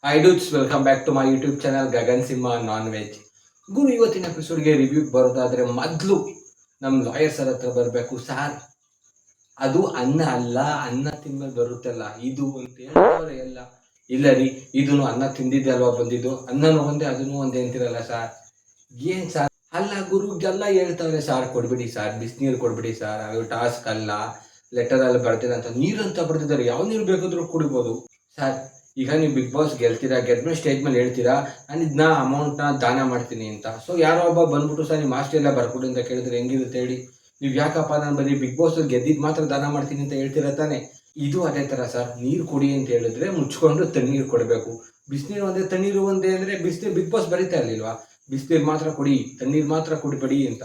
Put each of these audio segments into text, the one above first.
Hi dudes, welcome back to my YouTube channel Gagan Simha non veg. ಗುರು ಇವತ್ತಿನ ಎಪಿಸೋಡ್ಗೆ review ಬರೋದಾದ್ರೆ ಮೊದಲು ನಮ್ಮ ಲಾಯರ್ ಸರ್ ಹತ್ರ ಬರಬೇಕು. ಸಾರ್, ಅದು ಅನ್ನ ಅಲ್ಲ, ಅನ್ನ ತಿಂದ್ಮೇಲೆ ಬರುತ್ತಲ್ಲ ಇದು ಅಂತ ಹೇಳ್ತವ್ರೆ ಎಲ್ಲ. ಇಲ್ಲ ರೀ, ಇದನ್ನು ಅನ್ನ ತಿಂದಿದ್ದೆ ಅಲ್ವಾ ಬಂದಿದ್ದು, ಅನ್ನನೂ ಒಂದೇ ಅದನ್ನು ಒಂದೇ ಅಂತಿರಲ್ಲ ಸಾರ್. ಏನ್ ಸಾರ್? ಅಲ್ಲ ಗುರು ಎಲ್ಲ ಹೇಳ್ತವ್ರೆ ಸಾರ್, ಕೊಡ್ಬಿಡಿ ಸಾರ್, ಬಿಸಿನೀರು ಕೊಡ್ಬಿಡಿ ಸಾರ್, ಅದು ಟಾಸ್ಕ್ ಅಲ್ಲ, ಲೆಟರ್ ಅಲ್ಲಿ ಬರ್ತಿದೆ ಅಂತ. ನೀರಂತ ಬರ್ತಿದ್ದಾರೆ, ಯಾವ ನೀರು ಬೇಕಾದ್ರೂ ಕುಡಿಬೋದು ಸರ್. ಈಗ ನೀವು ಬಿಗ್ ಬಾಸ್ ಗೆಲ್ತೀರಾ, ಗೆದ್ಮೇಲೆ ಸ್ಟೇಜ್ ಮೇಲೆ ಹೇಳ್ತೀರಾ ನಾನು ಇದನ್ನ ಅಮೌಂಟ್ನ ದಾನ ಮಾಡ್ತೀನಿ ಅಂತ. ಸೊ ಯಾರೋ ಒಬ್ಬ ಬಂದ್ಬಿಟ್ಟು ಸರ್ ನಿಮ್ಮ ಆಸ್ತಿ ಎಲ್ಲ ಬರ್ಕೊಡಿ ಅಂತ ಕೇಳಿದ್ರೆ ಹೆಂಗಿರುತ್ತೆ ಹೇಳಿ? ನೀವು ಯಾಕಪ್ಪ ನಾನು ಬರೀ ಬಿಗ್ ಬಾಸ್ ಗೆದ್ದಿದ್ದು ಮಾತ್ರ ದಾನ ಮಾಡ್ತೀನಿ ಅಂತ ಹೇಳ್ತೀರಾ ತಾನೆ? ಇದು ಅದೇ ಥರ ಸರ್. ನೀರು ಕುಡಿ ಅಂತ ಹೇಳಿದ್ರೆ ಮುಚ್ಕೊಂಡು ತಣ್ಣೀರು ಕೊಡಬೇಕು. ಬಿಸಿನೀರು ಒಂದೇ ತಣ್ಣೀರು ಒಂದೇ ಅಂದರೆ ಬಿಸಿನೀರು ಬಿಗ್ ಬಾಸ್ ಬರೀತಾ ಇರಲಿಲ್ವಾ? ಬಿಸಿನೀರು ಮಾತ್ರ ಕುಡಿ, ತಣ್ಣೀರು ಮಾತ್ರ ಕುಡಿಬೇಡಿ ಅಂತ.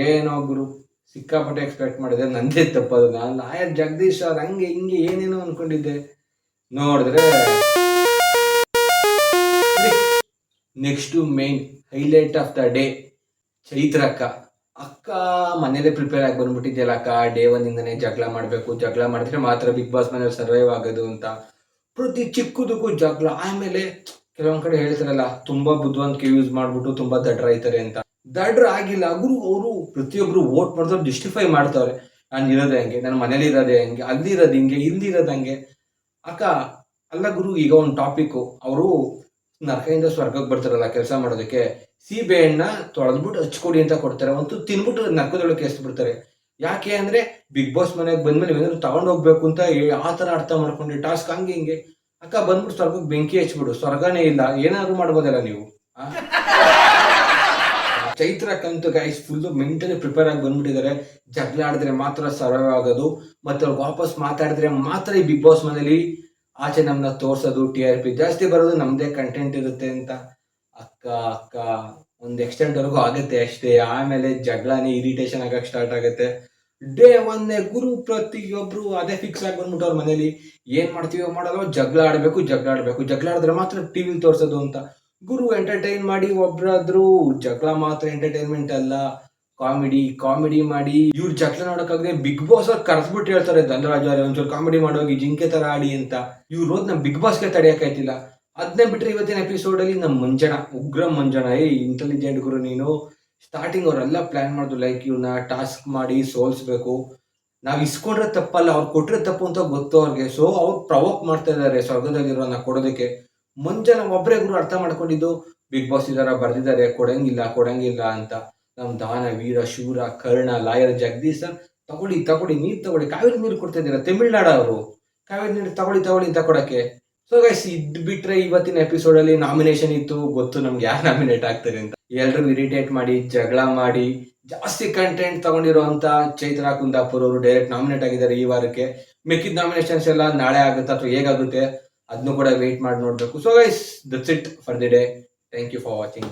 ಏನೋ ಗುರು, ಸಿಕ್ಕಾಪಟ್ಟೆ ಎಕ್ಸ್ಪೆಕ್ಟ್ ಮಾಡಿದೆ, ನಂದೇ ತಪ್ಪದು. ನಾನು ಲಾಯರ್ ಜಗದೀಶ್ ಸರ್ ಹಂಗೆ ಹಿಂಗೆ ಏನೇನೋ ಅನ್ಕೊಂಡಿದ್ದೆ, ನೋಡಿದ್ರೆ next main highlight of the day, Chaitra ಅಕ್ಕ ಮನೇಲೆ ಪ್ರಿಪೇರ್ ಆಗಿ ಬಂದ್ಬಿಟ್ಟಿದ್ಯಲ್ಲ ಅಕ್ಕ. ಡೇ 1 ಇಂದನೇ ಜಗಳ ಮಾಡಬೇಕು, ಜಗಳ ಮಾಡಿದ್ರೆ ಮಾತ್ರ ಬಿಗ್ ಬಾಸ್ ಮನೇಲಿ ಸರ್ವೈವ್ ಆಗೋದು ಅಂತ. ಪ್ರತಿ ಚಿಕ್ಕದಕ್ಕೂ ಜಗಳ. ಆಮೇಲೆ ಕೆಲವೊಂದ್ ಕಡೆ ಹೇಳ್ತಾರಲ್ಲ, ತುಂಬಾ ಬುದ್ಧಿವಂತಿಕೆ ಯೂಸ್ ಮಾಡ್ಬಿಟ್ಟು ತುಂಬಾ ದಡ್ರಾಯ್ತಾರೆ ಅಂತ. ದಡ್ರ ಆಗಿಲ್ಲ ಗುರು, ಅವರು ಪ್ರತಿಯೊಬ್ರು ವೋಟ್ ಮಾಡಿದವ್ರು ಜಸ್ಟಿಫೈ ಮಾಡ್ತಾವ್ರೆ. ನಾನು ಇರೋದೇ ಹಂಗೆ, ನನ್ನ ಮನೇಲಿ ಇರೋದೇ ಹಂಗೆ, ಅಲ್ಲಿರೋದು ಹಿಂಗೆ, ಇಲ್ಲಿರೋದು ಹಂಗೆ. ಅಕ್ಕ ಅಲ್ಲ ಗುರು, ಈಗ ಒಂದು ಟಾಪಿಕ್, ಅವರು ನರಕದಿಂದ ಸ್ವರ್ಗಕ್ಕೆ ಬರ್ತಾರಲ್ಲ ಕೆಲಸ ಮಾಡೋದಕ್ಕೆ, ಸೀಬೆ ಹಣ್ಣ ತೊಳೆದ್ಬಿಟ್ಟು ಹಚ್ಕೊಡಿ ಅಂತ ಕೊಡ್ತಾರೆ, ಒಂದು ತಿನ್ಬಿಟ್ಟು ನರಕದೊಳಗೆ ಎಸ್ಬಿಡ್ತಾರೆ. ಯಾಕೆ ಅಂದ್ರೆ ಬಿಗ್ ಬಾಸ್ ಮನೆಗೆ ಬಂದ್ಮೇಲೆ ಏನಾದ್ರು ತಗೊಂಡು ಹೋಗ್ಬೇಕು ಅಂತ ಆ ತರ ಅರ್ಥ ಮಾಡ್ಕೊಂಡ್ರಿ ಟಾಸ್ಕ್ ಹಂಗೆ ಹಿಂಗೆ. ಅಕ್ಕ ಬಂದ್ಬಿಟ್ಟು ಸ್ವರ್ಗಕ್ಕೆ ಬೆಂಕಿ ಹಚ್ಬಿಡು, ಸ್ವರ್ಗನೇ ಇಲ್ಲ, ಏನಾದ್ರು ಮಾಡ್ಬೋದಲ್ಲ ನೀವು. ಚೈತ್ರಕ್ಕಂತೂ ಗೈಸ್ ಫುಲ್ ಮೆಂಟಲಿ ಪ್ರಿಪೇರ್ ಆಗಿ ಬಂದ್ಬಿಟ್ಟಿದ್ದಾರೆ. ಜಗಳ ಆಡಿದ್ರೆ ಮಾತ್ರ ಸರ್ವೈವ್ ಆಗೋದು, ಮತ್ತೆ ಅವ್ರು ವಾಪಸ್ ಮಾತಾಡಿದ್ರೆ ಮಾತ್ರ ಈ ಬಿಗ್ ಬಾಸ್ ಮನೇಲಿ ಆಚೆ ನಮ್ಮನ್ನ ತೋರ್ಸೋದು, TRP ಜಾಸ್ತಿ ಬರೋದು, ನಮ್ದೇ ಕಂಟೆಂಟ್ ಇರುತ್ತೆ ಅಂತ. ಅಕ್ಕ ಅಕ್ಕ ಒಂದು ಎಕ್ಸ್ಟೆಂಟ್ ವರೆಗೂ ಆಗುತ್ತೆ ಅಷ್ಟೇ, ಆಮೇಲೆ ಜಗಳನೇ ಇರಿಟೇಷನ್ ಆಗಕ್ಕೆ ಸ್ಟಾರ್ಟ್ ಆಗುತ್ತೆ. ಡೇ 1 ಗುರು ಪ್ರತಿಯೊಬ್ರು ಅದೇ ಫಿಕ್ಸ್ ಆಗಿ ಬಂದ್ಬಿಟ್ಟು ಅವ್ರ ಮನೇಲಿ ಏನ್ ಮಾಡ್ತೀವೋ ಮಾಡಲ್ವೋ ಜಗಳ ಆಡ್ಬೇಕು, ಜಗಳ ಆಡ್ಬೇಕು, ಜಗಳ ಆಡಿದ್ರೆ ಮಾತ್ರ ಟಿವಿ ತೋರ್ಸೋದು ಅಂತ. ಗುರು ಎಂಟರ್ಟೈನ್ ಮಾಡಿ ಒಬ್ರಾದ್ರು, ಜಗಳ ಮಾತ್ರ ಎಂಟರ್ಟೈನ್ಮೆಂಟ್ ಅಲ್ಲ, ಕಾಮಿಡಿ ಕಾಮಿಡಿ ಮಾಡಿ. ಇವ್ರು ಜಗಳ ನೋಡಕ್ಕಾಗದೆ ಬಿಗ್ ಬಾಸ್ ಅವ್ರು ಕರೆಸ್ಬಿಟ್ಟು ಹೇಳ್ತಾರೆ, ಧನರಾಜ್ ಅವ್ರೆ ಒಂಚೂರು ಕಾಮಿಡಿ ಮಾಡೋಗಿ, ಜಿಂಕೆ ತರ ಆಡಿ ಅಂತ. ಇವ್ರು ಹೋದ್ ನಮ್ ಬಿಗ್ ಬಾಸ್ಗೆ ತಡೆಯಕ್ಕಾಯ್ತಿಲ್ಲ. ಅದನ್ನೇ ಬಿಟ್ರೆ ಇವತ್ತಿನ ಎಪಿಸೋಡ್ ಅಲ್ಲಿ ನಮ್ ಮಂಜಣ್ಣ, ಉಗ್ರ ಮಂಜಣ್ಣ, ಇಂಟೆಲಿಜೆಂಟ್ ಗುರು ನೀನು. ಸ್ಟಾರ್ಟಿಂಗ್ ಅವರೆಲ್ಲ ಪ್ಲಾನ್ ಮಾಡಿದ್ರು, ಲೈಕ್ ಇವ್ನ ಟಾಸ್ಕ್ ಮಾಡಿ ಸೋಲ್ಸ್ಬೇಕು, ನಾವ್ ಇಸ್ಕೊಂಡ್ರೆ ತಪ್ಪಲ್ಲ, ಅವ್ರು ಕೊಟ್ರೆ ತಪ್ಪು ಅಂತ ಗೊತ್ತು ಅವ್ರಿಗೆ. ಸೊ ಅವ್ರು ಪ್ರವೋಕ್ ಮಾಡ್ತಾ ಇದಾರೆ ಸ್ವರ್ಗದಲ್ಲಿರೋನ ಕೊಡೋದಕ್ಕೆ. ಮಂಜಣ್ಣ ಒಬ್ಬರೇ ಗುರು ಅರ್ಥ ಮಾಡ್ಕೊಂಡಿದ್ದು, ಬಿಗ್ ಬಾಸ್ ಇದಾರ ಬರ್ದಿದ್ದಾರೆ ಕೊಡಂಗಿಲ್ಲ ಕೊಡಂಗಿಲ್ಲ ಅಂತ. ನಮ್ ದಾನ ವೀರ ಶೂರ ಕರ್ಣ ಲಾಯರ್ ಜಗದೀಶ್ ಸರ್, ತಗೊಳ್ಳಿ ತಗೊಳ್ಳಿ ನೀರ್ ತಗೊಳ್ಳಿ, ಕಾವೇರಿ ನೀರು ಕೊಡ್ತಾ ಇದ್ದೀರಾ, ತಮಿಳ್ನಾಡು ಅವರು ಕಾವೇರಿ ನೀರು ತಗೊಳ್ಳಿ ತಗೊಳ್ಳಿ ಅಂತ ಕೊಡಕ್ಕೆ. ಸೊ ಗೈಸ್, ಇದ್ ಬಿಟ್ರೆ ಇವತ್ತಿನ ಎಪಿಸೋಡ್ ಅಲ್ಲಿ ನಾಮಿನೇಷನ್ ಇತ್ತು, ಗೊತ್ತು ನಮ್ಗೆ ಯಾರು ನಾಮಿನೇಟ್ ಆಗ್ತಾರೆ ಅಂತ. ಎಲ್ರು ಇರಿಟೇಟ್ ಮಾಡಿ ಜಗಳ ಮಾಡಿ ಜಾಸ್ತಿ ಕಂಟೆಂಟ್ ತಗೊಂಡಿರುವಂತ ಚೈತ್ರ ಕುಂದಾಪುರ್ ಅವರು ಡೈರೆಕ್ಟ್ ನಾಮಿನೇಟ್ ಆಗಿದ್ದಾರೆ ಈ ವಾರಕ್ಕೆ. ಮಿಕ್ಕಿದ ನಾಮಿನೇಷನ್ಸ್ ಎಲ್ಲ ನಾಳೆ ಆಗುತ್ತೆ ಅಥವಾ ಹೇಗಾಗುತ್ತೆ ಅದನ್ನು ಕೂಡ ವೇಟ್ ಮಾಡಿ ನೋಡ್ಬೇಕು. So guys, that's it for the day. Thank you for watching.